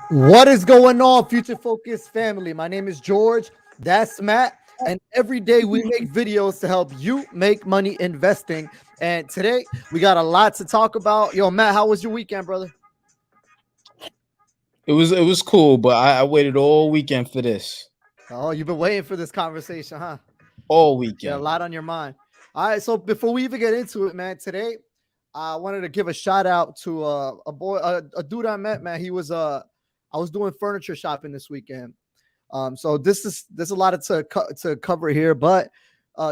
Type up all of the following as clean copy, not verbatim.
What is going on, Future Focus family? My name is George. That's Matt. And every day we make videos to help you make money investing. And today we got a lot to talk about. Yo, Matt, how was your weekend, brother? It was cool, but I waited all weekend for this. Oh, you've been waiting for this conversation, huh? All Yeah, a weekend. lot on your mind. All right, so before we even get into it, man, today I wanted to give a shout out to a dude I met, man. I was doing furniture shopping this weekend. So there's a lot of to cover here, but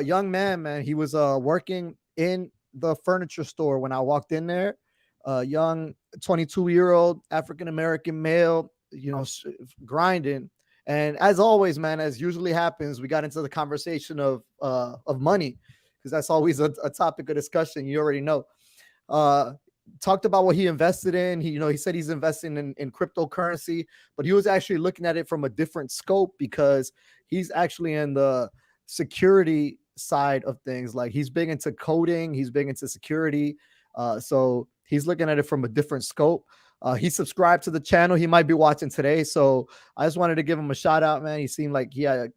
young man, he was working in the furniture store when I walked in there. Young 22-year-old African American male, grinding. And as always, man, as usually happens, we got into the conversation of money because that's always a topic of discussion. You already know. Uh, Talked about what he invested in. He said he's investing in cryptocurrency, but he was actually looking at it from a different scope because he's actually in the security side of things. Like he's big into coding, he's big into security. So he's looking at it from a different scope. He subscribed to the channel. He might be watching today, so I just wanted to give him a shout out, man. He seemed like he had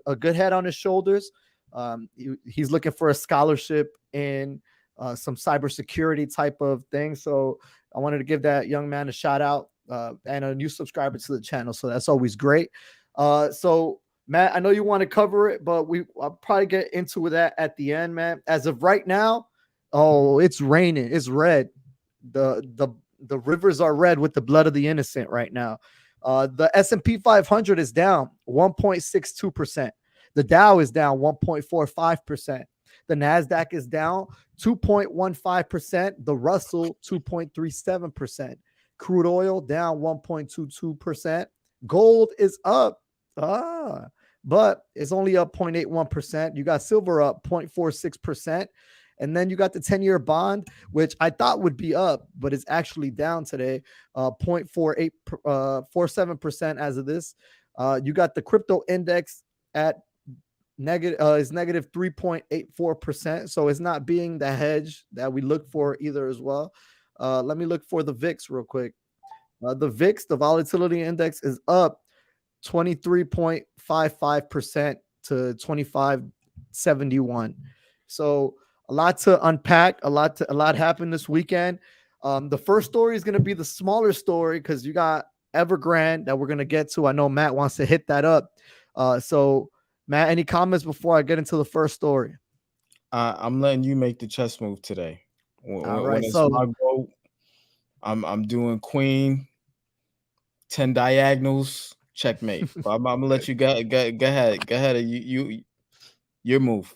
a good head on his shoulders. He's looking for a scholarship in some cybersecurity type of thing. So I wanted to give that young man a shout out and a new subscriber to the channel. So that's always great. So Matt, I know you want to cover it, but I'll probably get into that at the end, man. As of right now, oh, it's raining. It's red. The rivers are red with the blood of the innocent right now. The S&P 500 is down 1.62%. The Dow is down 1.45%. The Nasdaq is down 2.15%. The Russell 2.37%. Crude oil down 1.22%. Gold is up. But it's only up 0.81%. You got silver up 0.46%. And then you got the 10-year bond, which I thought would be up, but it's actually down today, 0.47% as of this. You got the crypto index at negative is negative 3.84%. So it's not being the hedge that we look for either as well. Let me look for the VIX real quick. The VIX, the volatility index, is up 23.55% to 2571. So a lot to unpack, a lot happened this weekend. The first story is going to be the smaller story because you got Evergrand that we're going to get to. I know Matt wants to hit that up. So Matt, any comments before I get into the first story? I'm letting you make the chess move today. All When right. it's So my go, I'm doing queen, 10 diagonals, checkmate. But I'm gonna let you go ahead. Your move.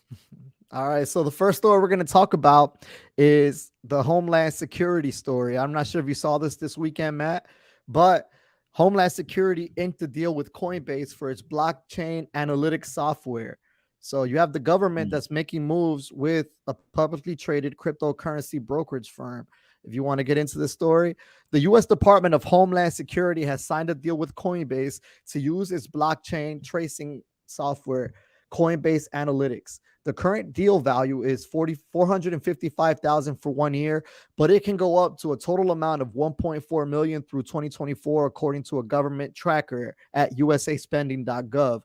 all right. So the first story we're going to talk about is the Homeland Security story. I'm not sure if you saw this weekend, Matt, but Homeland Security inked a deal with Coinbase for its blockchain analytics software. So you have the government Mm. that's making moves with a publicly traded cryptocurrency brokerage firm. If you want to get into the story, the U.S. Department of Homeland Security has signed a deal with Coinbase to use its blockchain tracing software, Coinbase Analytics. The current deal value is 455,000 for 1 year, but it can go up to a total amount of 1.4 million through 2024, according to a government tracker at usaspending.gov.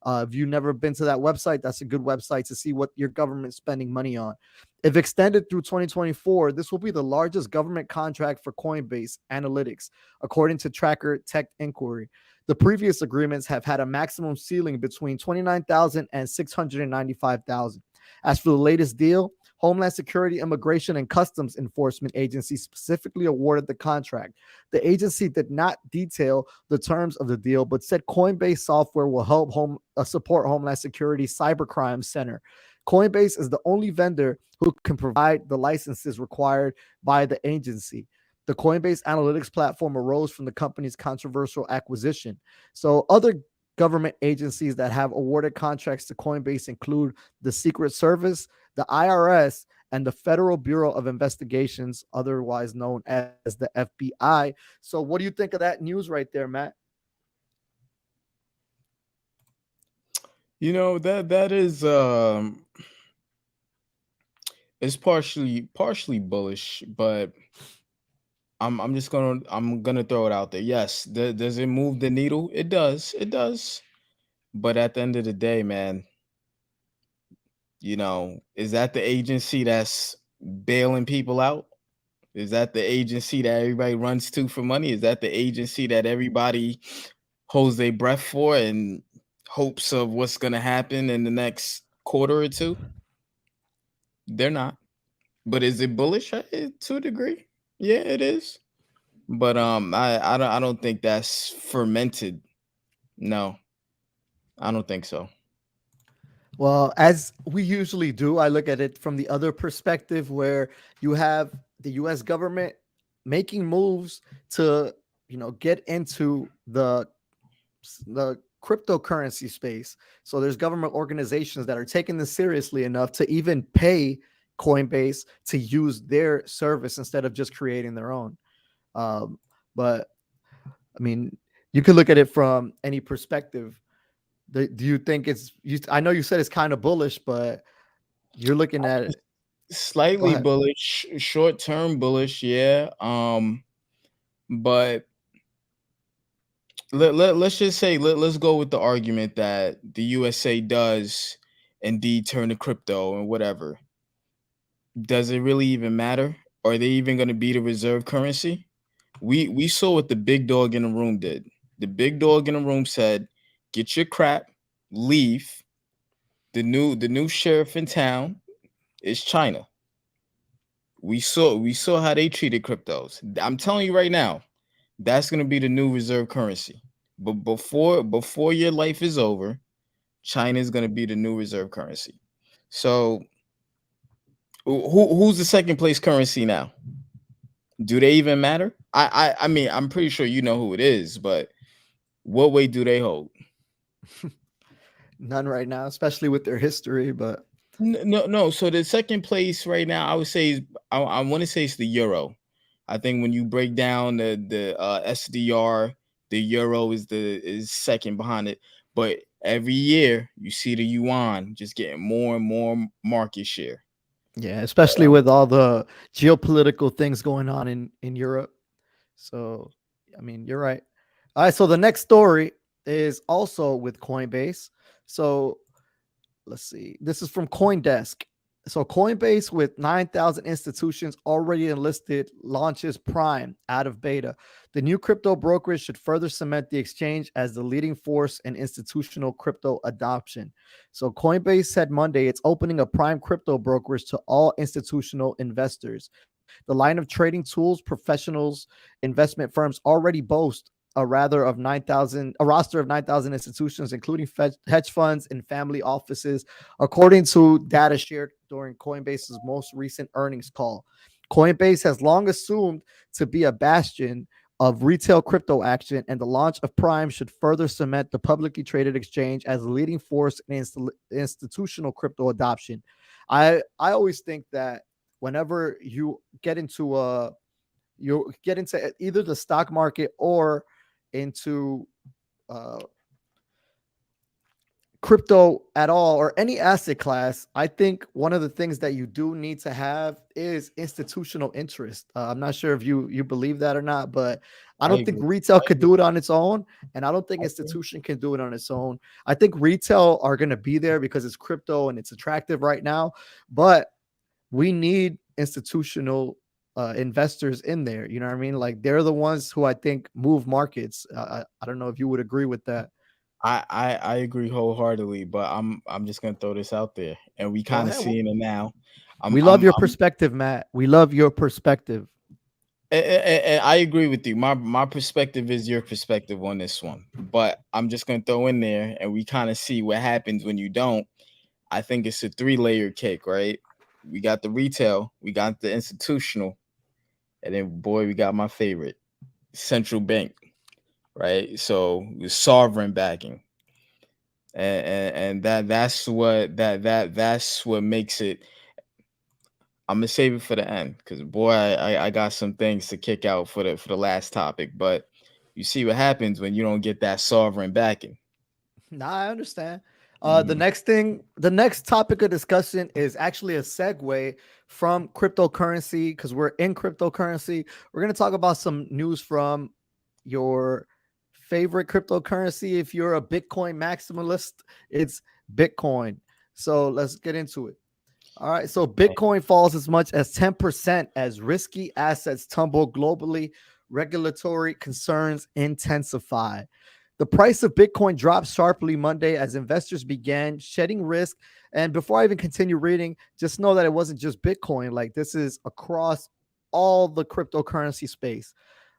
If you've never been to that website, that's a good website to see what your government's spending money on. If extended through 2024, this will be the largest government contract for Coinbase Analytics, according to Tracker Tech Inquiry. The previous agreements have had a maximum ceiling between 29,000 and 695,000. As for the latest deal, Homeland Security Immigration and Customs Enforcement Agency specifically awarded the contract. The agency did not detail the terms of the deal, but said Coinbase software will help support Homeland Security Cybercrime Center. Coinbase is the only vendor who can provide the licenses required by the agency. The Coinbase Analytics platform arose from the company's controversial acquisition. So, other government agencies that have awarded contracts to Coinbase include the Secret Service, the IRS, and the Federal Bureau of Investigations, otherwise known as the FBI. So, what do you think of that news right there, Matt? That is it's partially bullish, but I'm gonna throw it out there. Yes, does it move the needle? It does. It does. But at the end of the day, man, is that the agency that's bailing people out? Is that the agency that everybody runs to for money? Is that the agency that everybody holds their breath for and hopes of what's gonna happen in the next quarter or two? They're not. But is it bullish to a degree? Yeah, it is. But I don't think that's fermented. No, I don't think so. Well, as we usually do, I look at it from the other perspective where you have the US government making moves to, get into the cryptocurrency space. So there's government organizations that are taking this seriously enough to even pay Coinbase to use their service instead of just creating their own. Um, but I mean, you could look at it from any perspective. Do you think it's you? I know you said it's kind of bullish, but you're looking at it. Go Slightly ahead. bullish, short term bullish, yeah. But let's just say let's go with the argument that the USA does indeed turn to crypto and whatever. Does it really even matter? Are they even going to be the reserve currency? We saw what the big dog in the room did. The big dog in the room said, "Get your crap, leave." The new sheriff in town is China. We saw how they treated cryptos. I'm telling you right now, that's going to be the new reserve currency. But before your life is over, China is going to be the new reserve currency. So who's the second place currency now? Do they even matter? I mean, I'm pretty sure you know who it is, but what weight do they hold? None right now, especially with their history. But No, no. So the second place right now, I would say is I want to say it's the euro. I think when you break down the SDR, the euro is second behind it. But every year you see the yuan just getting more and more market share. yeah, But especially with all the geopolitical things going on in Europe. So, I mean, you're right. All right. So the next story is also with Coinbase. So let's see. This is from CoinDesk. So Coinbase, with 9,000 institutions already enlisted, launches Prime out of beta. The new crypto brokerage should further cement the exchange as the leading force in institutional crypto adoption. So Coinbase said Monday it's opening a Prime crypto brokerage to all institutional investors. The line of trading tools professionals investment firms already boast a roster of 9,000 institutions, including hedge funds and family offices, according to data shared during Coinbase's most recent earnings call. Coinbase has long assumed to be a bastion of retail crypto action, and the launch of Prime should further cement the publicly traded exchange as a leading force in institutional crypto adoption. I always think that whenever you get into either the stock market or into uh, crypto at all or any asset class, I think one of the things that you do need to have is institutional interest. I'm not sure if you believe that or not, but I I don't think agree. retail I could agree. do it on its own, and I don't think I agree. institution can do it on its own. I think retail are going to be there because it's crypto and it's attractive right now, but we need institutional investors in there. You know what I mean? Like they're the ones who I think move markets. I don't know if you would agree with that. I agree wholeheartedly, but I'm just gonna throw this out there, and we Go kind of ahead. seeing it now. I'm We love I'm your I'm perspective, Matt. We love your perspective. and I agree with you. My perspective is your perspective on this one, but I'm just gonna throw in there, and we kind of see what happens when you don't. I think it's a three-layer cake, right? We got the retail, we got the institutional, and then boy, we got my favorite, central bank, right? So the sovereign backing, and that's what makes it. I'm gonna save it for the end because boy, I got some things to kick out for the last topic. But you see what happens when you don't get that sovereign backing. Nah, I understand. The next topic of discussion is actually a segue from cryptocurrency because we're in cryptocurrency. We're going to talk about some news from your favorite cryptocurrency. If you're a Bitcoin maximalist, it's Bitcoin. So let's get into it. All right. So Bitcoin falls as much as 10% as risky assets tumble globally. Regulatory concerns intensify. The price of Bitcoin dropped sharply Monday as investors began shedding risk. And before I even continue reading, just know that it wasn't just Bitcoin. Like this is across all the cryptocurrency space.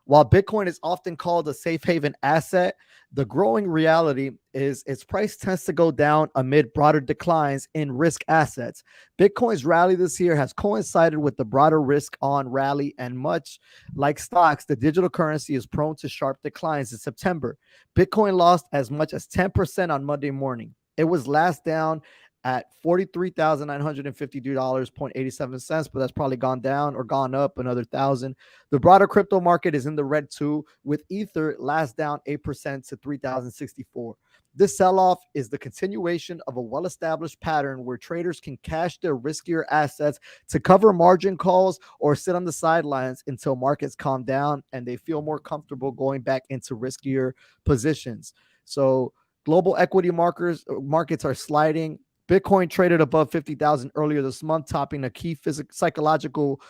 While Bitcoin is often called a safe haven asset, the growing reality is its price tends to go down amid broader declines in risk assets. Bitcoin's rally this year has coincided with the broader risk on rally, and much like stocks, the digital currency is prone to sharp declines in September. Bitcoin lost as much as 10% on Monday morning. It was last down at $43,952.87, but that's probably gone down or gone up another thousand. The broader crypto market is in the red too, with Ether last down 8% to 3,064. This sell-off is the continuation of a well-established pattern where traders can cash their riskier assets to cover margin calls or sit on the sidelines until markets calm down and they feel more comfortable going back into riskier positions. So global equity markets are sliding. Bitcoin traded above 50,000 earlier this month, topping a key psychological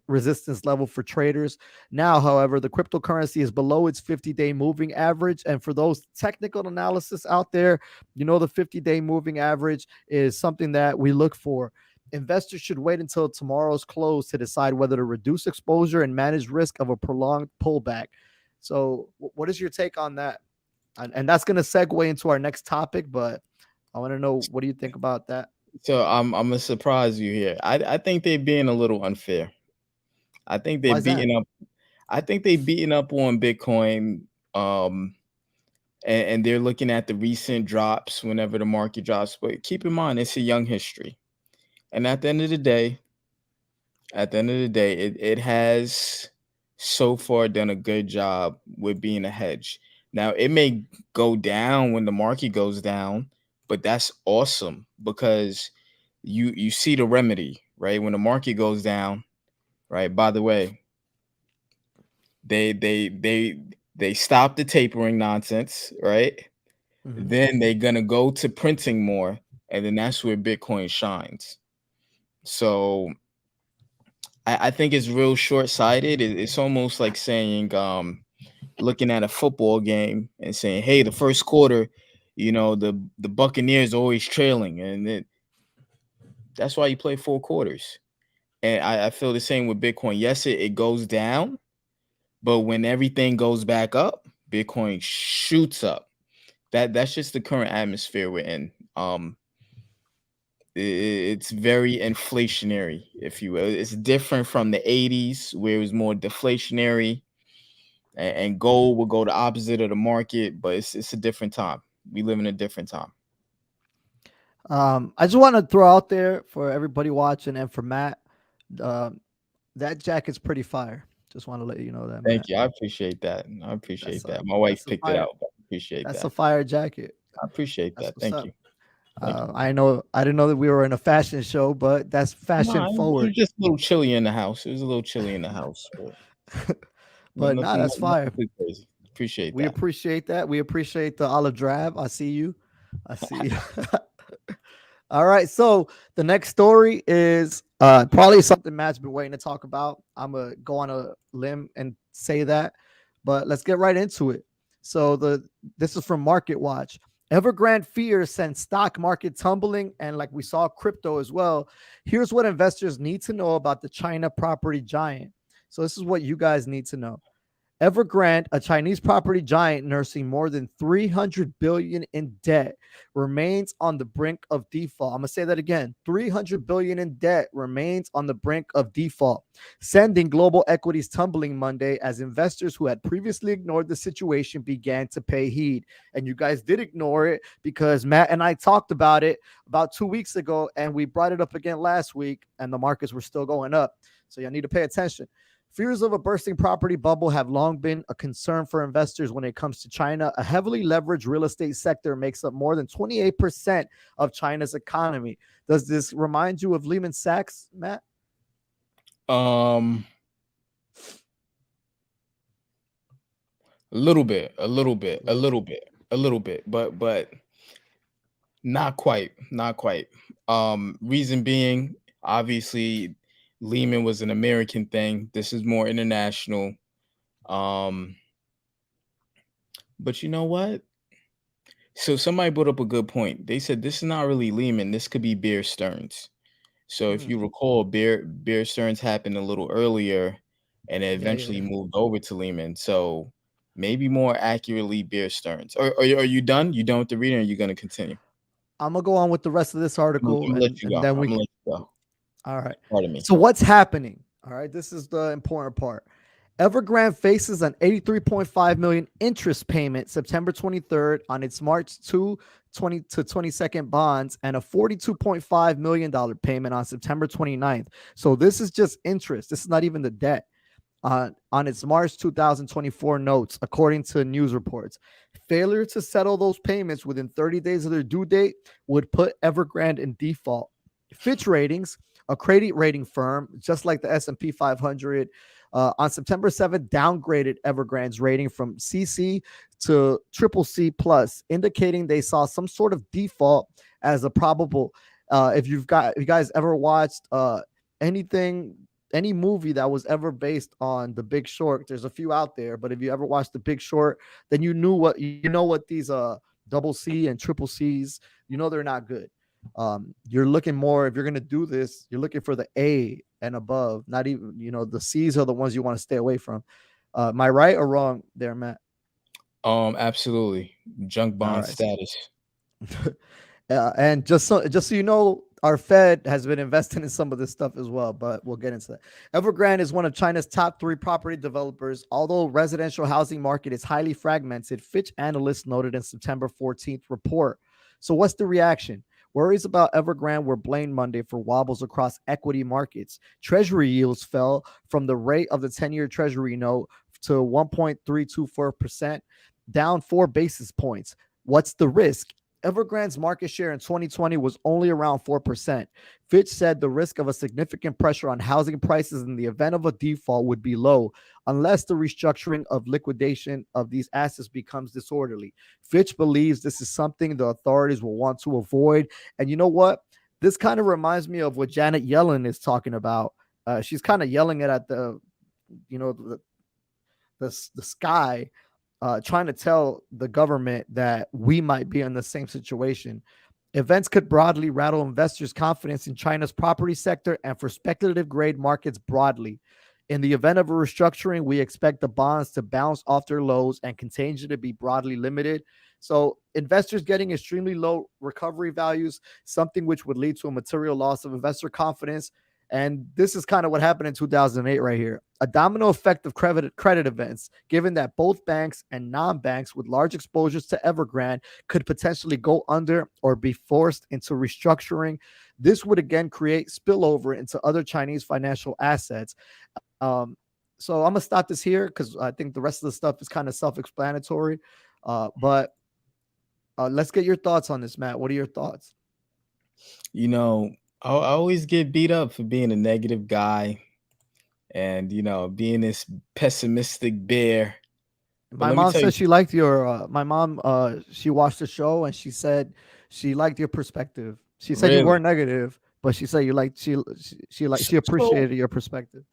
resistance level for traders. Now, however, the cryptocurrency is below its 50-day moving average. And for those technical analysis out there, you know the 50-day moving average is something that we look for. Investors should wait until tomorrow's close to decide whether to reduce exposure and manage risk of a prolonged pullback. So what is your take on that? And that's going to segue into our next topic, but I want to know, what do you think about that? So I'm gonna surprise you here. I think they're being a little unfair. I think they're Why is that? beating up. I think they beating up on Bitcoin. And they're looking at the recent drops whenever the market drops. But keep in mind, it's a young history. And at the end of the day, it has so far done a good job with being a hedge. Now it may go down when the market goes down, but that's awesome because you see the remedy, right? When the market goes down, right? By the way, they stop the tapering nonsense, right? Mm-hmm. Then they're gonna go to printing more, and then that's where Bitcoin shines. So I think it's real short-sighted. It's almost like saying, looking at a football game and saying, "Hey, the first quarter, the Buccaneers are always trailing," and that's why you play 4 quarters. And I feel the same with Bitcoin. Yes, it goes down, but when everything goes back up, Bitcoin shoots up. That's just the current atmosphere we're in. It's very inflationary, if you will. It's different from the 80s where it was more deflationary, and gold will go the opposite of the market, but it's a different time. We live in a different time. I just want to throw out there for everybody watching and for Matt, um, that jacket's pretty fire. Just want to let you know that, Thank Matt. you. I appreciate that. I That's appreciate a that. My wife that's a picked it fire out. But I appreciate that's a that. fire jacket. I appreciate That's that. what's Thank up. you. Thank you. I didn't know that we were in a fashion show, but that's No, fashion it forward. was just a little chilly in the house. It was a little chilly in the house, but But nah, nothing, that's nothing fire. too crazy. Appreciate We that. appreciate that. We appreciate the olive drab. I see you. I see you. All right. So the next story is probably something Matt's been waiting to talk about. I'm gonna go on a limb and say that, but let's get right into it. So this is from Market Watch. Evergrand fears sent stock market tumbling, and like we saw crypto as well. Here's what investors need to know about the China property giant. So this is what you guys need to know. Evergrand, a Chinese property giant nursing more than 300 billion in debt, remains on the brink of default. I'm going to say that again. 300 billion in debt remains on the brink of default, sending global equities tumbling Monday as investors who had previously ignored the situation began to pay heed. And you guys did ignore it because Matt and I talked about it about 2 weeks ago and we brought it up again last week and the markets were still going up. So you need to pay attention. Fears of a bursting property bubble have long been a concern for investors when it comes to China. A heavily leveraged real estate sector makes up more than 28% of China's economy. Does this remind you of Lehman Sachs, Matt? A little bit, but not quite, not quite. Reason being, obviously, Lehman was an American thing. This is more international. But you know what? So somebody brought up a good point. They said this is not really Lehman. This could be Bear Stearns. So if you recall, Bear Stearns happened a little earlier, and it eventually moved over to Lehman. So maybe more accurately, Bear Stearns. Are you done? You done with the reading? Or are you going to continue? I'm gonna go on with the rest of this I'm article, gonna let you go. then I'm we. gonna let you go. All right. Pardon me. So what's happening? All right, this is the important part. Evergrand faces an 83.5 million interest payment September 23rd on its March 20 to 22nd bonds and a $42.5 million payment on September 29th. So this is just interest. This is not even the debt on its March 2024 notes, according to news reports. Failure to settle those payments within 30 days of their due date would put Evergrande in default. Fitch Ratings, a credit rating firm, just like the S&P 500, on September 7th, downgraded Evergrande's rating from CC to triple C plus, indicating they saw some sort of default as a probable. If you guys ever watched any movie that was ever based on The Big Short, there's a few out there, but if you ever watched The Big Short, then you know what these double C and triple C's, they're not good. You're looking more, if you're going to do this, you're looking for the A and above, not even, the C's are the ones you want to stay away from. Am I right or wrong there, Matt? Absolutely. Junk bond status. And just so you know, our Fed has been investing in some of this stuff as well, but we'll get into that. Evergrande is one of China's top 3 property developers. Although residential housing market is highly fragmented, Fitch analysts noted in September 14th report. So what's the reaction? Worries about Evergrande were blamed Monday for wobbles across equity markets. Treasury yields fell from the rate of the 10-year Treasury note to 1.324%, down 4 basis points. What's the risk? Evergrande's market share in 2020 was only around 4%. Fitch said the risk of a significant pressure on housing prices in the event of a default would be low, unless the restructuring of liquidation of these assets becomes disorderly. Fitch believes this is something the authorities will want to avoid. And you know what? This kind of reminds me of what Janet Yellen is talking about. She's kind of yelling it at the sky, trying to tell the government that we might be in the same situation. Events could broadly rattle investors' confidence in China's property sector and for speculative grade markets broadly. In the event of a restructuring, we expect the bonds to bounce off their lows and contagion to be broadly limited. So investors getting extremely low recovery values, something which would lead to a material loss of investor confidence. And this is kind of what happened in 2008 right here. A domino effect of credit events, given that both banks and non-banks with large exposures to Evergrande could potentially go under or be forced into restructuring. This would again create spillover into other Chinese financial assets. So I'm going to stop this here because I think the rest of the stuff is kind of self-explanatory. But let's get your thoughts on this, Matt. What are your thoughts? I always get beat up for being a negative guy and, being this pessimistic bear. My mom said she liked your, she watched the show and she said she liked your perspective. She said you weren't negative, but she said you liked, she appreciated your perspective.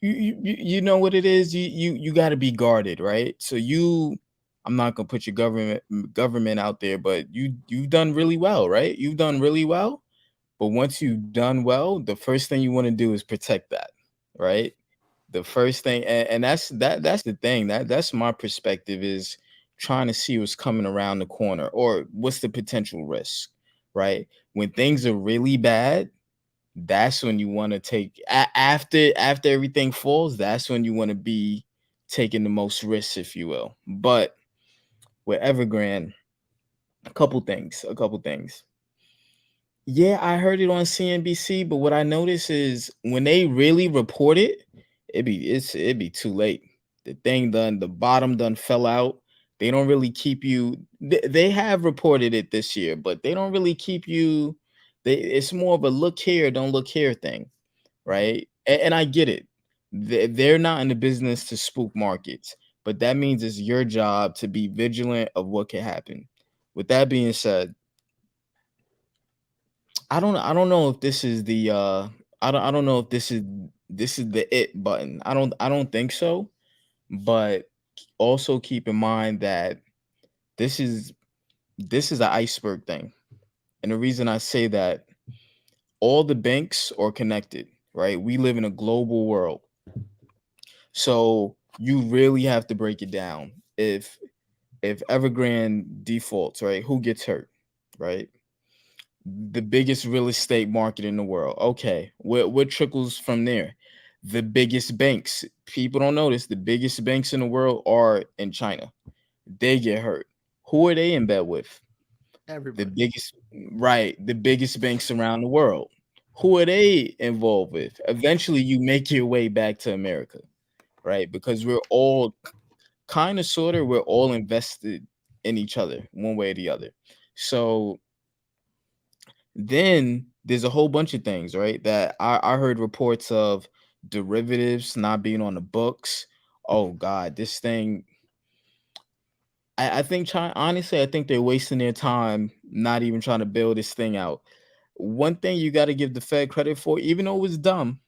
You know what it is? You got to be guarded, right? So I'm not going to put your government out there, but you've done really well, right? You've done really well. But once you've done well, the first thing you want to do is protect that, right? The first thing, and that's the thing. That's my perspective, is trying to see what's coming around the corner or what's the potential risk, right? When things are really bad, that's when you want to take after everything falls. That's when you want to be taking the most risks, if you will. But with Evergrande, a couple things. Yeah, I heard it on CNBC, but what I noticed is when they really report it, it'd be too late. The thing done, the bottom done fell out. They don't really keep you. They have reported it this year, but they don't really keep you. It's more of a look here, don't look here thing, right? And I get it. They're not in the business to spook markets, but that means it's your job to be vigilant of what can happen. With that being said, I don't know if this is the I don't know if this is the it button. I don't think so, but also keep in mind that this is this is an iceberg thing. And the reason I say that, all the banks are connected, right? We live in a global world. So you really have to break it down. If Evergrand defaults, right, who gets hurt, right? The biggest real estate market in the world. Okay, what trickles from there? The biggest banks. People don't notice the biggest banks in the world are in China. They get hurt. Who are they in bed with? The Everybody. biggest, right? The biggest banks around the world. Who are they involved with? Eventually, you make your way back to America, right? Because we're all kind of, sort of, we're all invested in each other one way or the other. So then there's a whole bunch of things, right? That I heard reports of derivatives not being on the books. Oh God, this thing. I think China, honestly, I think they're wasting their time not even trying to build this thing out. One thing you got to give the Fed credit for, even though it was dumb,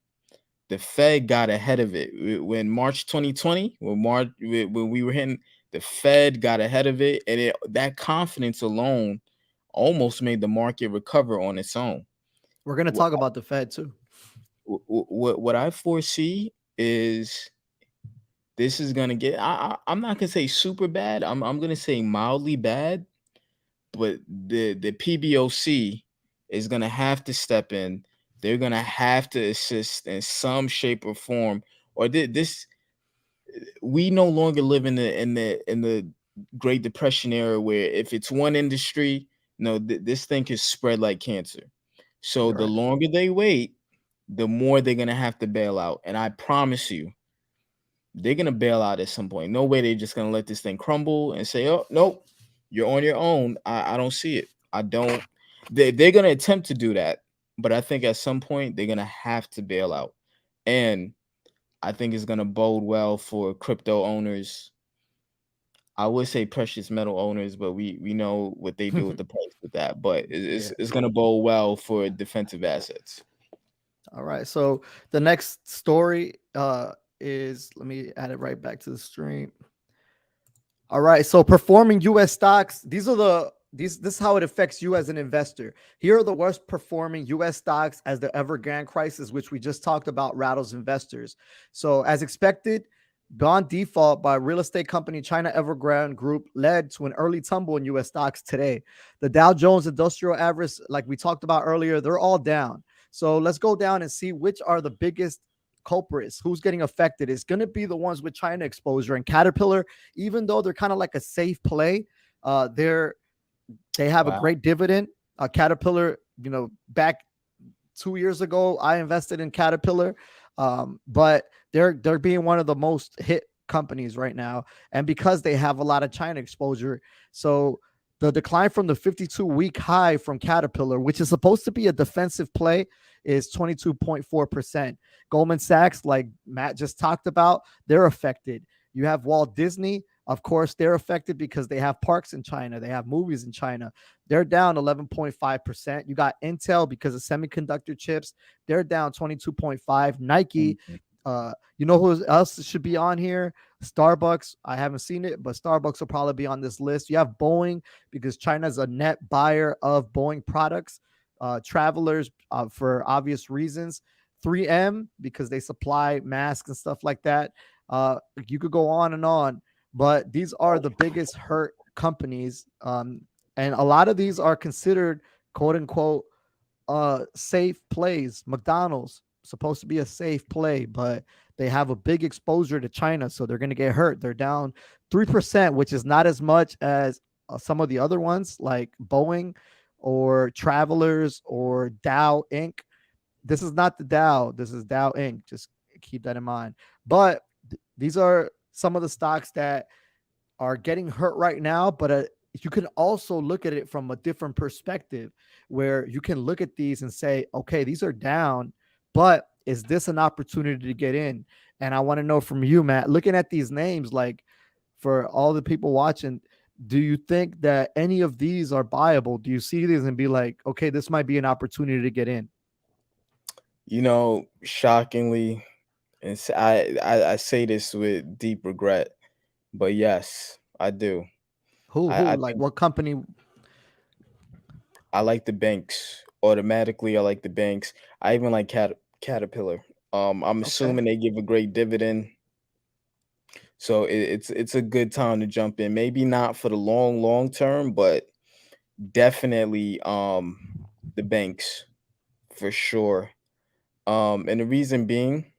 the Fed got ahead of it. When March 2020, when we were hitting, the Fed got ahead of it, and that confidence alone almost made the market recover on its own. We're gonna What talk about the Fed too. what I foresee is this is gonna get. I'm not gonna say super bad. I'm gonna say mildly bad, but the PBOC is gonna have to step in. They're gonna have to assist in some shape or form, or this. We no longer live in the Great Depression era where if it's one industry, no, this thing can spread like cancer. So You're the right. longer they wait, the more they're gonna have to bail out. And I promise you, they're gonna bail out at some point. No way they're just gonna let this thing crumble and say, "Oh nope, you're on your own." I don't see it. I don't. They're gonna attempt to do that, but I think at some point they're gonna have to bail out, and I think it's gonna bode well for crypto owners. I would say precious metal owners, but we know what they do with the price with that. But Yeah. it's gonna bode well for defensive assets. All right. So the next story is, let me add it right back to the stream. All right. So performing US stocks, this is how it affects you as an investor. Here are the worst performing US stocks as the Evergrand crisis, which we just talked about, rattles investors. So as expected, bond default by real estate company China Evergrand Group led to an early tumble in US stocks today. The Dow Jones Industrial Average, like we talked about earlier, they're all down. So let's go down and see which are the biggest culprits, who's getting affected. It's going to be the ones with China exposure. And Caterpillar, even though they're kind of like a safe play, they have a Wow. great dividend. Caterpillar, back 2 years ago, I invested in Caterpillar, but they're being one of the most hit companies right now, and because they have a lot of China exposure, so the decline from the 52-week high from Caterpillar, which is supposed to be a defensive play, is 22.4%. Goldman Sachs, like Matt just talked about, they're affected. You have Walt Disney, of course, they're affected because they have parks in China, they have movies in China. They're down 11.5%. You got Intel because of semiconductor chips. They're down 22.5. Nike, Mhm. you know who else should be on here? Starbucks. I haven't seen it, but Starbucks will probably be on this list. You have Boeing because China's a net buyer of Boeing products. Travelers, for obvious reasons. 3M because they supply masks and stuff like that. You could go on, but these are the biggest hurt companies. And a lot of these are considered quote unquote safe plays. McDonald's supposed to be a safe play, but they have a big exposure to China, so they're going to get hurt. They're down 3%, which is not as much as some of the other ones like Boeing or Travelers or Dow Inc. This is not the Dow. This is Dow Inc. Just keep that in mind. But these are some of the stocks that are getting hurt right now, but you can also look at it from a different perspective where you can look at these and say, okay, these are down, but is this an opportunity to get in? And I want to know from you, Matt, looking at these names, like for all the people watching, do you think that any of these are buyable? Do you see these and be like, okay, this might be an opportunity to get in? Shockingly, and I say this with deep regret, but yes, I do. I Who, like think what company? I like the banks. Automatically, I like the banks. I even like Caterpillar. I'm Okay. assuming they give a great dividend, so it's a good time to jump in. Maybe not for the long term, but definitely the banks for sure. And the reason being,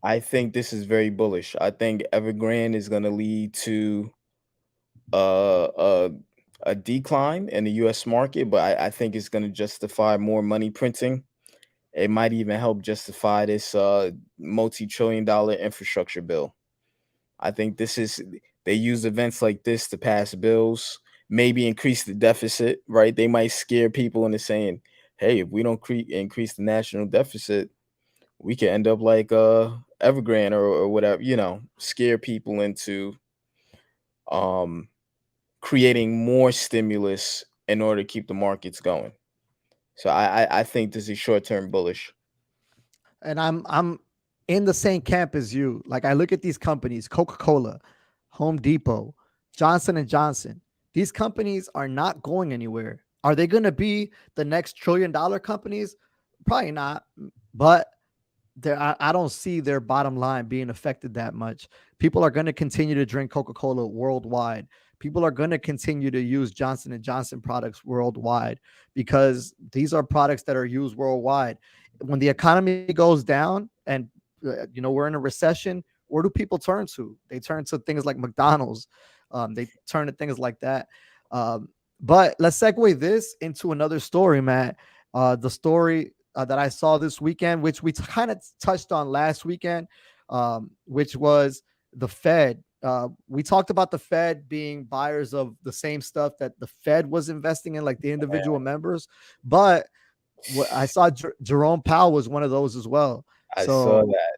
I think this is very bullish. I think Evergrand is going to lead to uh, a a decline in the U.S. market, but I think it's going to justify more money printing. It might even help justify this multi-trillion-dollar infrastructure bill. I think this is they use events like this to pass bills, maybe increase the deficit. Right? They might scare people into saying, "Hey, if we don't increase the national deficit, we could end up like Evergrande or whatever." Scare people into um creating more stimulus in order to keep the markets going. So I think this is short term bullish. And I'm in the same camp as you. Like I look at these companies, Coca-Cola, Home Depot, Johnson and Johnson. These companies are not going anywhere. Are they going to be the next trillion-dollar companies? Probably not. But I don't see their bottom line being affected that much. People are going to continue to drink Coca-Cola worldwide. People are going to continue to use Johnson and Johnson products worldwide because these are products that are used worldwide. When the economy goes down and we're in a recession, where do people turn to? They turn to things like McDonald's. They turn to things like that. But let's segue this into another story, Matt. The story that I saw this weekend, which we kind of touched on last weekend, which was the Fed. We talked about the Fed being buyers of the same stuff that the Fed was investing in, like the individual members. But I saw Jerome Powell was one of those as well. I saw So, that.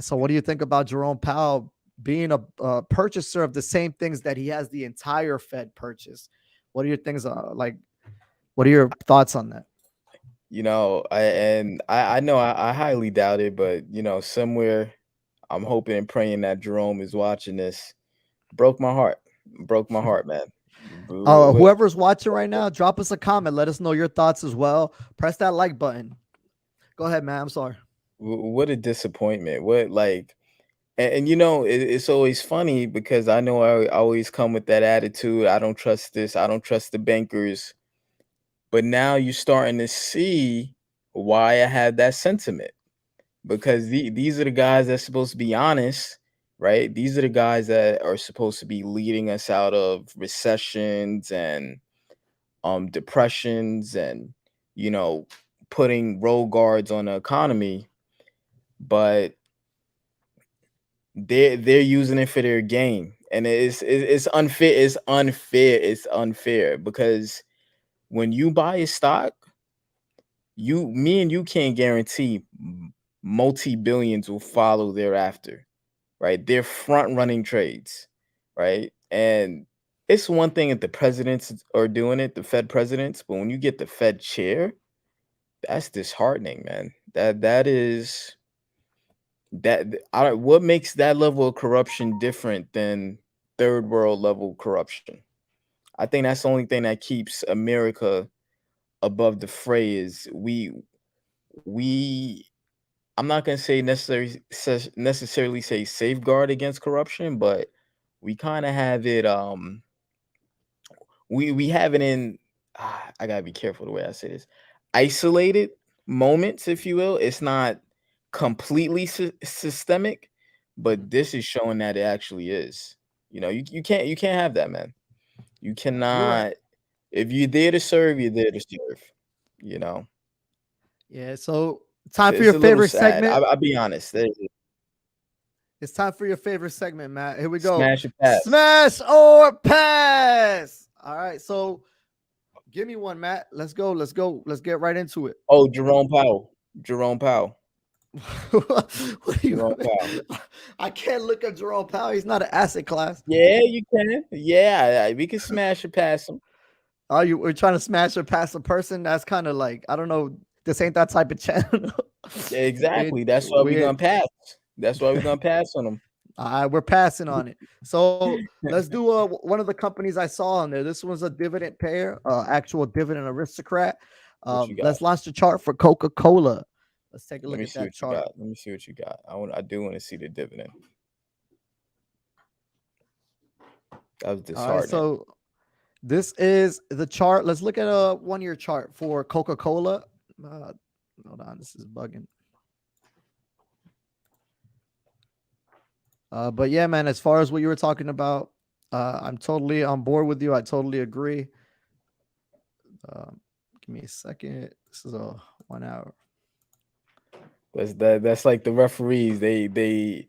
so what do you think about Jerome Powell being a purchaser of the same things that he has the entire Fed purchase? What are your things like? What are your thoughts on that? I know I highly doubt it, but somewhere I'm hoping and praying that Jerome is watching this. Broke my heart. Broke my heart, man. What, Whoever's watching right now, drop us a comment. Let us know your thoughts as well. Press that like button. Go ahead, man. I'm sorry. what a disappointment. What like and it's always funny because I know I always come with that attitude. I don't trust this. I don't trust the bankers. But now you're starting to see why I had that sentiment because these are the guys that's supposed to be honest, right? These are the guys that are supposed to be leading us out of recessions and depressions and you know putting road guards on the economy, but they're using it for their gain, and it's unfair. It's unfair because when you buy a stock, me and you can't guarantee multi billions will follow thereafter, right? They're front running trades, right? And it's one thing if the presidents are doing it, the Fed presidents, but when you get the Fed chair, that's disheartening, man. That is what makes that level of corruption different than third world level corruption. I think that's the only thing that keeps America above the fray is we I'm not gonna say necessarily say safeguard against corruption, but we kind of have it. We have it in. I gotta be careful the way I say this. Isolated moments, if you will. It's not completely systemic, but Mhm. this is showing that it actually is. You can't have that, man. You You're right. cannot. If you're there to serve, you're there to serve. You know. Yeah. So Time for It's your a little favorite sad. segment. I'll be honest. It's time for your favorite segment, Matt. Here we go. Smash or pass. Smash or pass. All right. So give me one, Matt. Let's go. Let's go. Let's get right into it. Oh, Jerome Powell. Jerome Powell. What do you Jerome Powell. I can't look at Jerome Powell. He's not an asset class. Yeah, you can. Yeah, we can smash or pass him. Oh, we're trying to smash or pass a person? That's kind of like, I don't know. This ain't that type of channel. Exactly. That's why we're gonna pass. That's why we're gonna pass on them. We're passing on it. So let's do one of the companies I saw on there. This one's a dividend payer, actual dividend aristocrat. Let's launch the chart for Coca-Cola. Let's take a look at that chart. Let me see what you got. I do want to see the dividend. That was disheartening. All right, so this is the chart. Let's look at a 1-year chart for Coca-Cola. Hold on, this is bugging. But yeah, man, as far as what you were talking about, I'm totally on board with you. I totally agree. Give me a second. This is a 1 hour. That's like the referees. They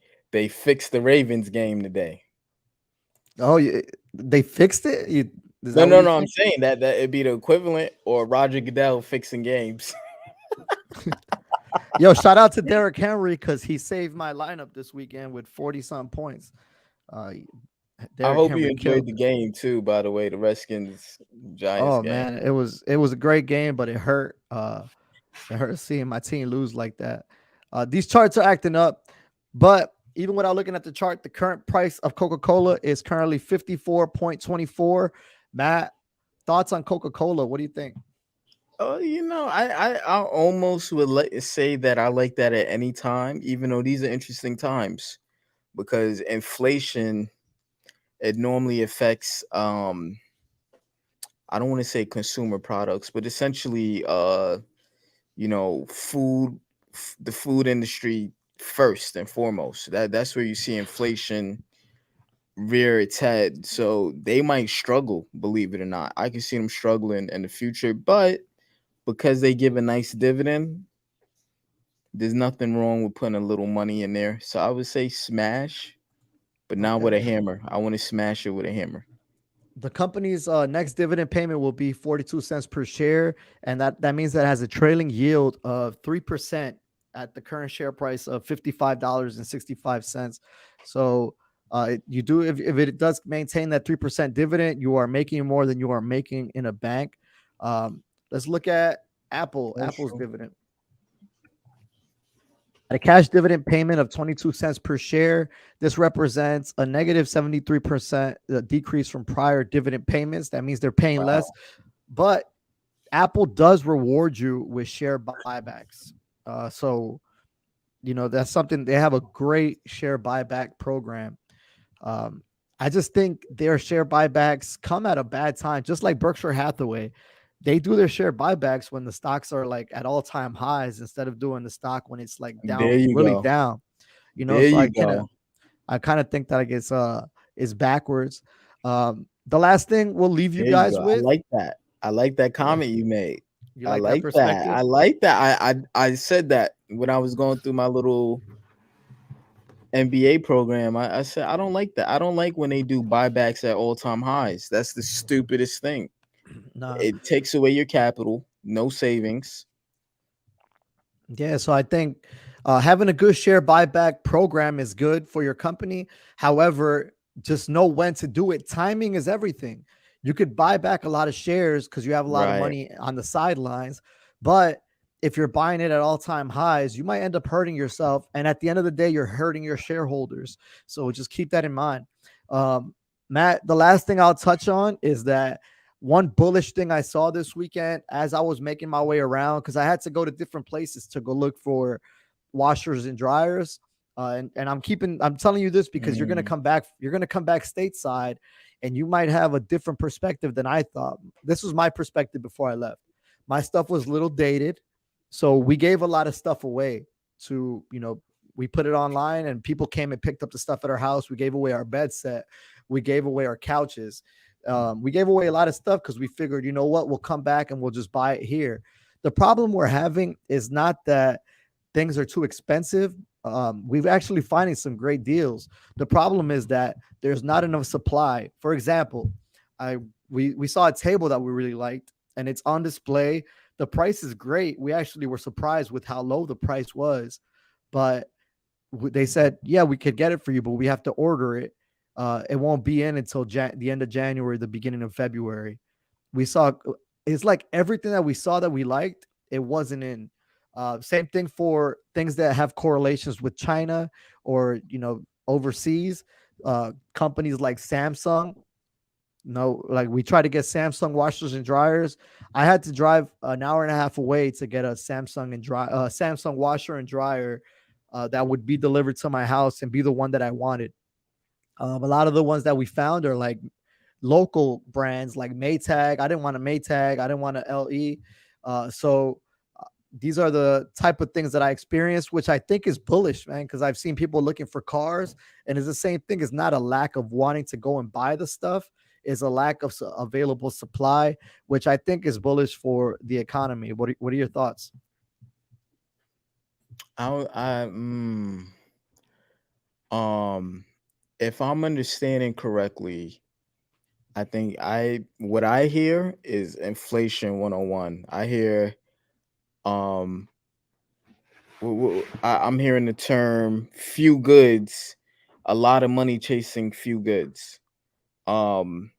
fixed the Ravens game today. Oh, they fixed it? No. I'm saying that it'd be the equivalent, or Roger Goodell fixing games. Yo, shout out to Derrick Henry because he saved my lineup this weekend with 40-some points. I hope you enjoyed the game too. By the way, the Redskins Giants. Oh game. Man, it was a great game, but it hurt. It hurt seeing my team lose like that. These charts are acting up, but even without looking at the chart, the current price of Coca-Cola is currently 54.24. Matt, thoughts on Coca-Cola? What do you think? I almost would say that I like that at any time, even though these are interesting times, because inflation, it normally affects I don't want to say consumer products, but essentially food, the food industry first and foremost. That's where you see inflation rear its head. So they might struggle, believe it or not. I can see them struggling in the future, but because they give a nice dividend, there's nothing wrong with putting a little money in there. So I would say smash, but not with a hammer. I want to smash it with a hammer. The company's next dividend payment will be 42 cents per share, and that means that it has a trailing yield of 3% at the current share price of $55.65. So you do if it does maintain that 3% dividend, you are making more than you are making in a bank. Let's look at Apple's dividend. At a cash dividend payment of 22 cents per share, this represents a negative 73% decrease from prior dividend payments. That means they're paying less, but Apple does reward you with share buybacks. So, that's something. They have a great share buyback program. I just think their share buybacks come at a bad time, just like Berkshire Hathaway. They do their share buybacks when the stocks are like at all-time highs instead of doing the stock when it's like down, really down. So I kind of think that I guess is backwards. The last thing we'll leave you guys with. I like that comment you made. You like that perspective? I like that. I said that when I was going through my little MBA program. I said I don't like that. I don't like when they do buybacks at all-time highs. That's the stupidest thing. No. It takes away your capital, no savings. Yeah, so I think having a good share buyback program is good for your company. However, just know when to do it. Timing is everything. You could buy back a lot of shares because you have a lot of money on the sidelines, but if you're buying it at all-time highs, you might end up hurting yourself, and at the end of the day, you're hurting your shareholders. So just keep that in mind. Matt, the last thing I'll touch on is that one bullish thing I saw this weekend as I was making my way around, because I had to go to different places to go look for washers and dryers. And I'm telling you this because you're going to come back stateside and you might have a different perspective than I thought. This was my perspective before I left. My stuff was a little dated. So we gave a lot of stuff away to, we put it online and people came and picked up the stuff at our house. We gave away our bed set. We gave away our couches. We gave away a lot of stuff because we figured, we'll come back and we'll just buy it here. The problem we're having is not that things are too expensive, we've actually finding some great deals. The problem is that there's not enough supply. For example, I we saw a table that we really liked, and it's on display. The price is great. We actually were surprised with how low the price was, but they said, yeah, we could get it for you, but we have to order it. It won't be in until the end of January, the beginning of February. We saw it's like everything that we saw that we liked, it wasn't in. Same thing for things that have correlations with China or overseas. Companies like Samsung. No, like we tried to get Samsung washers and dryers. I had to drive an hour and a half away to get a Samsung washer and dryer that would be delivered to my house and be the one that I wanted. A lot of the ones that we found are like local brands like Maytag. I didn't want a Maytag. I didn't want a LE. So these are the type of things that I experienced, which I think is bullish, man, because I've seen people looking for cars, and it's the same thing. It's not a lack of wanting to go and buy the stuff. Is a lack of available supply, which I think is bullish for the economy. What are your thoughts? I um, if I'm understanding correctly, I think what I hear is inflation 101. I hear um I'm hearing the term few goods, a lot of money chasing few goods. Um,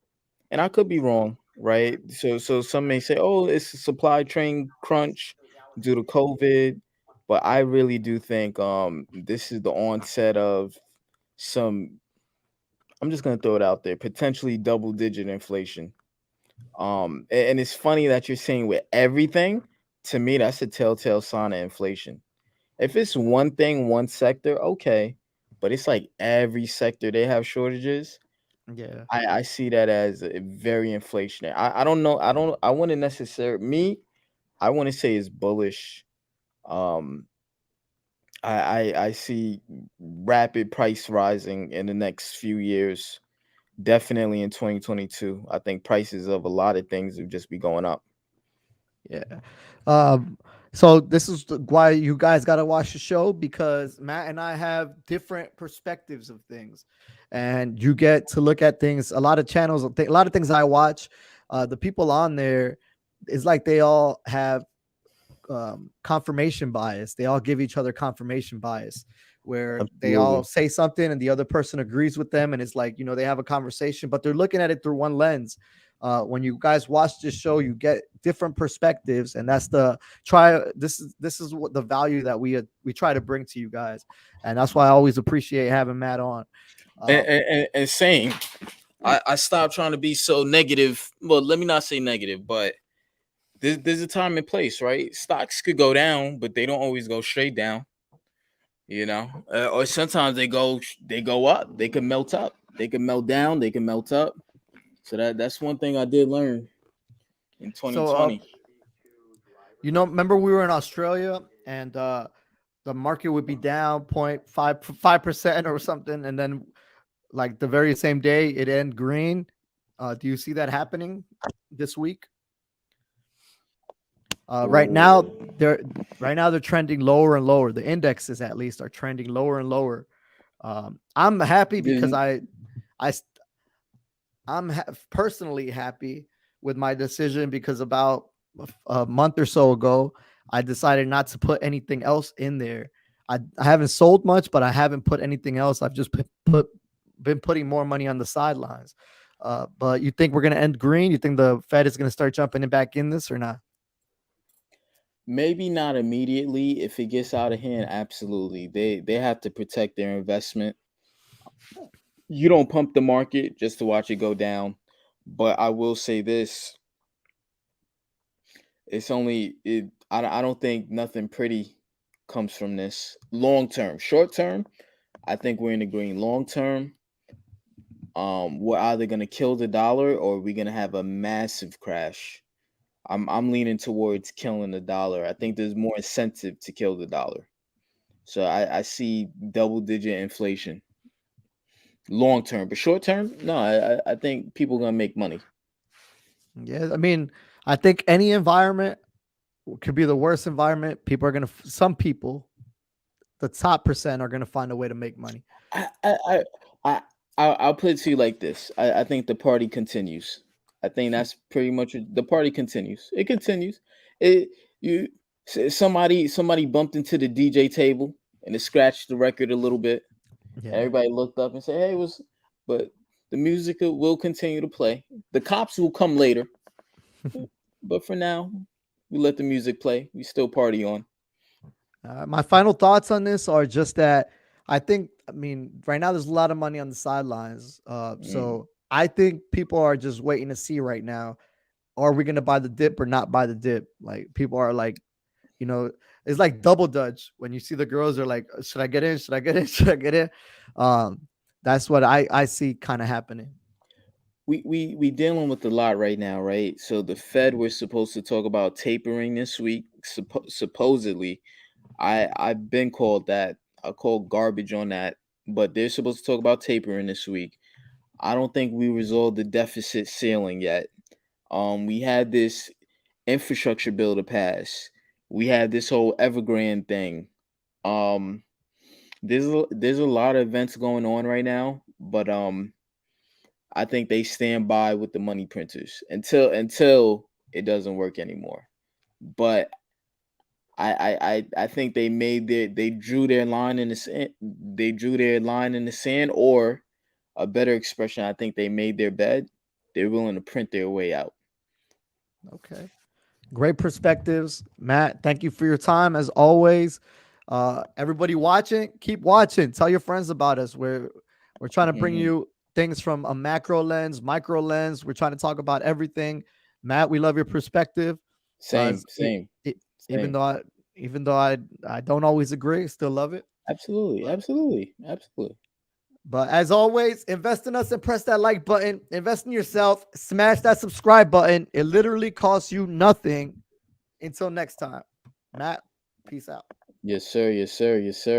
and I could be wrong, right? So some may say, oh, it's a supply chain crunch due to COVID, but I really do think this is the onset of some, I'm just gonna throw it out there, potentially double digit inflation. And it's funny that you're saying with everything. To me, that's a telltale sign of inflation. If it's one thing, one sector, okay. But it's like every sector they have shortages. Yeah. I see that as a very inflationary. I don't know. I wouldn't necessarily me. I want to say it's bullish. Um, I see rapid price rising in the next few years. Definitely in 2022. I think prices of a lot of things will just be going up. Yeah. Um, so this is why you guys got to watch the show, because Matt and I have different perspectives of things, and you get to look at things. A lot of channels, a lot of things I watch. The people on there, it's like they all have confirmation bias. They all give each other confirmation bias, where they all Absolutely. say something and the other person agrees with them, and it's like they have a conversation, but they're looking at it through one lens. When you guys watch this show, you get different perspectives, and that's the try. This is what the value that we try to bring to you guys, and that's why I always appreciate having Matt on. And same. I stopped trying to be so negative. Well, let me not say negative, but there's a time and place, right? Stocks could go down, but they don't always go straight down. Or sometimes they go up. They can melt up. They can melt down. They can melt up. So that's one thing I did learn in So, 2020. remember we were in Australia, and the market would be down 0.55% or something, and then like the very same day it end green. Do you see that happening this week? Right now Ooh. they're trending lower and lower. The indexes at least are trending lower and lower. I'm happy because Then I personally happy with my decision, because about a month or so ago I decided not to put anything else in there. I haven't sold much, but I haven't put anything else. I've just been putting more money on the sidelines. But you think we're going to end green? You think the Fed is going to start jumping it back in this or not? maybe not immediately. If it gets out of hand, absolutely. They have to protect their investment. You don't pump the market just to watch it go down. But I will say this: it's only it. I don't think nothing pretty comes from this long term. Short term, I think we're in the green. Long term, we're either gonna kill the dollar or we're gonna have a massive crash. I'm leaning towards killing the dollar. I think there's more incentive to kill the dollar. So I see double digit inflation long term, but short term, no. I think people gonna make money. Yeah, I mean, I think any environment could be the worst environment. People are gonna. Some people, the top percent are going to find a way to make money. I I I I I'll put it to you like this. I think the party continues. I think that's pretty much the party continues. It continues. It you somebody bumped into the DJ table and it scratched the record a little bit. Yeah. Everybody looked up and said, "Hey, what's?" But the music will continue to play. The cops will come later, but for now, we let the music play. We still party on. My final thoughts on this are just that I think, I mean, right now there's a lot of money on the sidelines. Mm. So I think people are just waiting to see right now. Are we going to buy the dip or not buy the dip? Like people are like, you know, it's like double dutch when you see the girls are like, should I get in? Should I get in? Should I get in? Um, that's what I see kind of happening. We dealing with a lot right now, right? So the Fed was supposed to talk about tapering this week. Supposedly, I've been called that. I called garbage on that, but they're supposed to talk about tapering this week. I don't think we resolved the deficit ceiling yet. We had this infrastructure bill to pass. We had this whole Evergrand thing. Um, there's a lot of events going on right now, but I think they stand by with the money printers until it doesn't work anymore. But I think they drew their line in the sand. They drew their line in the sand, or a better expression, I think they made their bed. They're willing to print their way out. Okay. Great perspectives, Matt. Thank you for your time as always. Everybody watching, keep watching. Tell your friends about us. We're trying to bring Mhm. you things from a macro lens, micro lens. We're trying to talk about everything. Matt, we love your perspective. Same, It, same, it, even same. though I don't always agree, still love it. Absolutely, absolutely, absolutely. But as always, invest in us and press that like button. Invest in yourself. Smash that subscribe button. It literally costs you nothing. Until next time, Matt, peace out. Yes, sir. Yes, sir. Yes, sir.